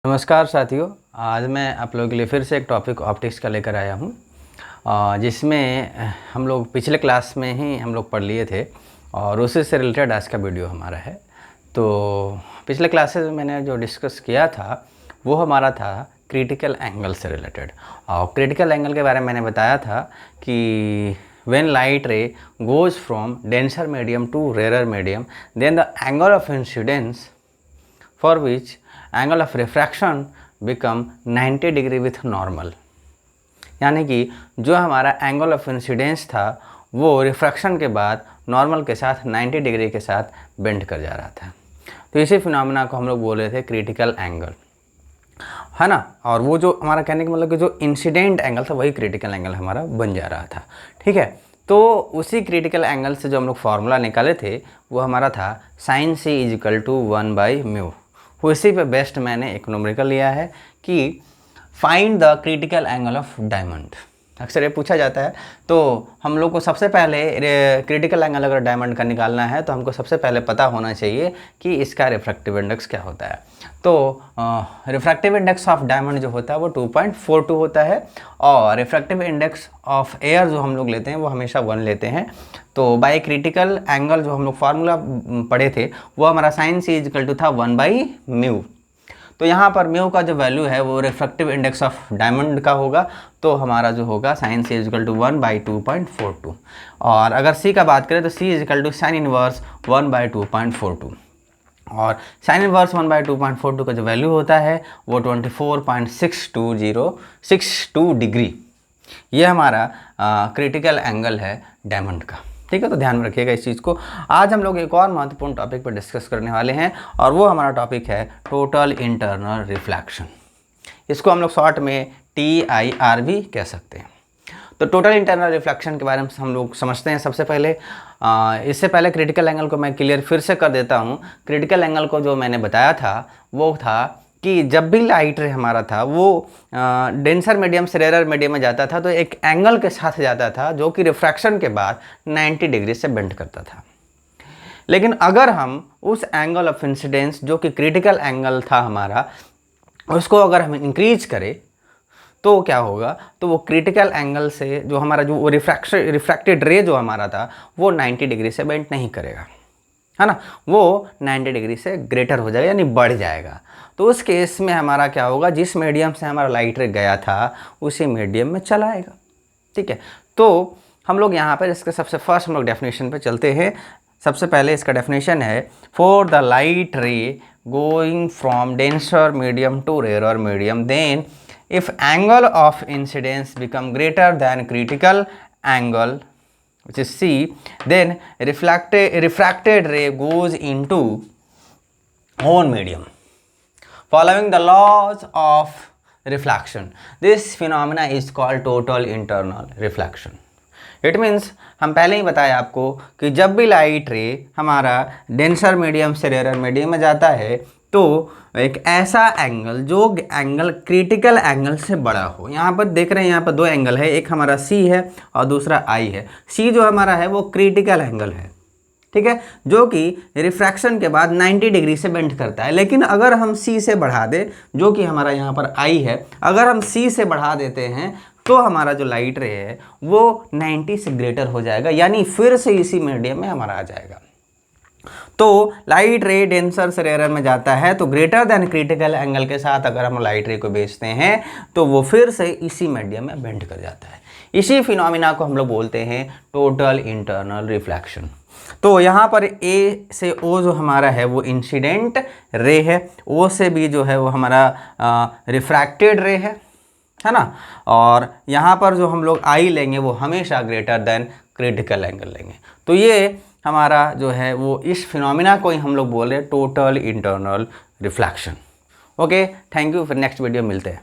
नमस्कार साथियों, आज मैं आप लोगों के लिए फिर से एक टॉपिक ऑप्टिक्स का लेकर आया हूँ, जिसमें हम लोग पिछले क्लास में ही हम लोग पढ़ लिए थे और उसी से रिलेटेड आज का वीडियो हमारा है। तो पिछले क्लासेस में मैंने जो डिस्कस किया था वो हमारा था क्रिटिकल एंगल से रिलेटेड। और क्रिटिकल एंगल के बारे में मैंने बताया था कि when light ray goes from denser medium to rarer medium, then the angle of incidence for which angle of refraction become 90 degree with normal. यानी कि जो हमारा एंगल ऑफ इंसिडेंस था वो रिफ्रैक्शन के बाद नॉर्मल के साथ 90 डिग्री के साथ बेंड कर जा रहा था। तो इसी फिनोमेना को हम लोग बोल रहे थे क्रिटिकल एंगल, है ना। और वो जो हमारा कहने का मतलब कि जो इंसिडेंट एंगल था वही क्रिटिकल एंगल हमारा बन जा रहा था, ठीक है। तो उसी क्रिटिकल एंगल से जो हम लोग फार्मूला निकाले थे वो हमारा था sin c इजिकल टू 1/μ। उसी पे बेस्ट मैंने एक न्यूमेरिकल लिया है कि find the critical angle of diamond. अक्सर ये पूछा जाता है, तो हम लोग को सबसे पहले क्रिटिकल एंगल अगर डायमंड का निकालना है तो हमको सबसे पहले पता होना चाहिए कि इसका रिफ्रैक्टिव इंडेक्स क्या होता है। तो रिफ्रैक्टिव इंडेक्स ऑफ डायमंड जो होता है वो 2.42 होता है और रिफ्रैक्टिव इंडेक्स ऑफ एयर जो हम लोग लेते हैं वो हमेशा 1 लेते हैं। तो बाय क्रिटिकल एंगल जो हम लोग फार्मूला पढ़े थे वो हमारा sin c इजिकल टू था 1/μ। तो यहाँ पर म्यू का जो वैल्यू है वो रिफ्रैक्टिव इंडेक्स ऑफ डायमंड का होगा, तो हमारा जो होगा sin c इजिकल टू 1/2.42। और अगर c का बात करें तो c is equal to sine inverse 1/2.42 और साइन इनवर्स 1/2.42 का जो वैल्यू होता है वो 24.62 डिग्री। ये हमारा क्रिटिकल एंगल है डायमंड का, ठीक है। तो ध्यान में रखिएगा इस चीज़ को। आज हम लोग एक और महत्वपूर्ण टॉपिक पर डिस्कस करने वाले हैं और वो हमारा टॉपिक है टोटल इंटरनल रिफ्लेक्शन। इसको हम लोग शॉर्ट में TIR भी कह सकते हैं। तो टोटल इंटरनल रिफ्लेक्शन के बारे में हम लोग समझते हैं सबसे पहले। इससे पहले क्रिटिकल एंगल को मैं क्लियर फिर से कर देता हूँ। क्रिटिकल एंगल को जो मैंने बताया था वो था कि जब भी लाइट रे हमारा था वो डेंसर मीडियम से रेरर मीडियम में जाता था तो एक एंगल के साथ जाता था जो कि रिफ्रैक्शन के बाद 90 डिग्री से बेंड करता था। लेकिन अगर हम उस एंगल ऑफ इंसिडेंस जो कि क्रिटिकल एंगल था हमारा उसको अगर हम इंक्रीज करें तो क्या होगा, तो वो क्रिटिकल एंगल से जो हमारा जो रिफ्रैक्टेड रे जो हमारा था वो 90 डिग्री से बेंड नहीं करेगा, है ना। वो 90 डिग्री से ग्रेटर हो जाएगा यानी बढ़ जाएगा। तो उस केस में हमारा क्या होगा, जिस मीडियम से हमारा लाइट रे गया था उसी मीडियम में चला आएगा, ठीक है। तो हम लोग यहाँ पर इसके सबसे फर्स्ट हम लोग डेफिनेशन पे चलते हैं। सबसे पहले इसका डेफिनेशन है for the light ray going from denser medium to rarer medium then if angle of incidence become greater than critical angle which is C, then refracted ray goes into own medium following the laws of reflection. This phenomena is called total internal reflection. It means हम पहले ही बताया आपको कि जब भी light रे हमारा denser medium से रेरर मीडियम में जाता है तो एक ऐसा एंगल जो एंगल क्रिटिकल एंगल से बड़ा हो। यहाँ पर देख रहे हैं, यहाँ पर दो एंगल है, एक हमारा C है और दूसरा I है। C जो हमारा है वो क्रिटिकल एंगल है, ठीक है, जो कि रिफ्रैक्शन के बाद 90 डिग्री से बेंड करता है। लेकिन अगर हम C से बढ़ा दें, जो कि हमारा यहाँ पर I है, अगर हम C से बढ़ा देते हैं तो हमारा जो लाइट रे है वो 90 से ग्रेटर हो जाएगा, यानी फिर से इसी मीडियम में हमारा आ जाएगा। तो लाइट रे डेंसर से रेरर में जाता है तो ग्रेटर देन क्रिटिकल एंगल के साथ अगर हम लाइट रे को भेजते हैं तो वो फिर से इसी मीडियम में बेंड कर जाता है। इसी फिनोमिना को हम लोग बोलते हैं टोटल इंटरनल रिफ्लेक्शन। तो यहाँ पर A से O जो हमारा है वो इंसिडेंट रे है, O से B जो है वो हमारा रिफ्रैक्टेड रे है ना। और यहाँ पर जो हम लोग I लेंगे वो हमेशा ग्रेटर देन क्रिटिकल एंगल लेंगे। तो ये हमारा जो है वो इस फिनोमिना को ही हम लोग बोल रहे हैं total internal reflection. Okay, thank you. फिर नेक्स्ट वीडियो मिलते हैं।